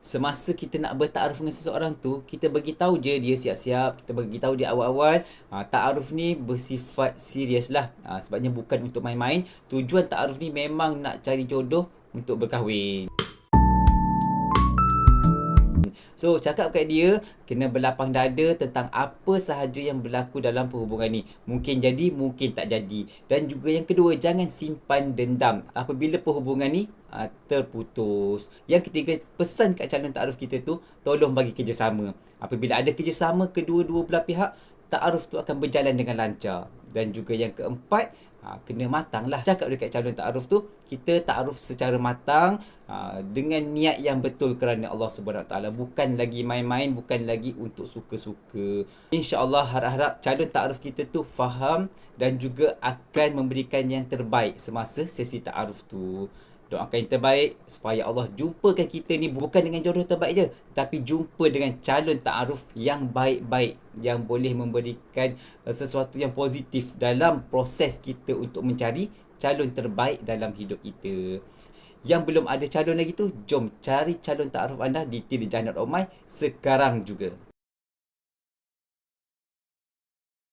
Semasa kita nak bertaaruf dengan seseorang tu, kita bagi tahu je dia siap-siap, kita bagi tahu dia awal-awal. Taaruf ni bersifat serius lah. Sebabnya bukan untuk main-main. Tujuan taaruf ni memang nak cari jodoh untuk berkahwin. So, cakap kat dia, kena berlapang dada tentang apa sahaja yang berlaku dalam perhubungan ni. Mungkin jadi, mungkin tak jadi. Dan juga yang kedua, jangan simpan dendam apabila perhubungan ni terputus. Yang ketiga, pesan kat calon taaruf kita tu, tolong bagi kerjasama. Apabila ada kerjasama kedua-dua belah pihak, taaruf tu akan berjalan dengan lancar. Dan juga yang keempat, kena matang lah. Cakap dekat calon taaruf tu, kita taaruf secara matang, dengan niat yang betul kerana Allah SWT. Bukan lagi main-main, bukan lagi untuk suka-suka. InsyaAllah harap-harap calon taaruf kita tu faham dan juga akan memberikan yang terbaik semasa sesi taaruf tu. Doakan yang terbaik supaya Allah jumpakan kita ni bukan dengan jodoh terbaik je, tapi jumpa dengan calon taaruf yang baik-baik, yang boleh memberikan sesuatu yang positif dalam proses kita untuk mencari calon terbaik dalam hidup kita. Yang belum ada calon lagi tu, jom cari calon taaruf anda di Tirjanat Omai sekarang juga.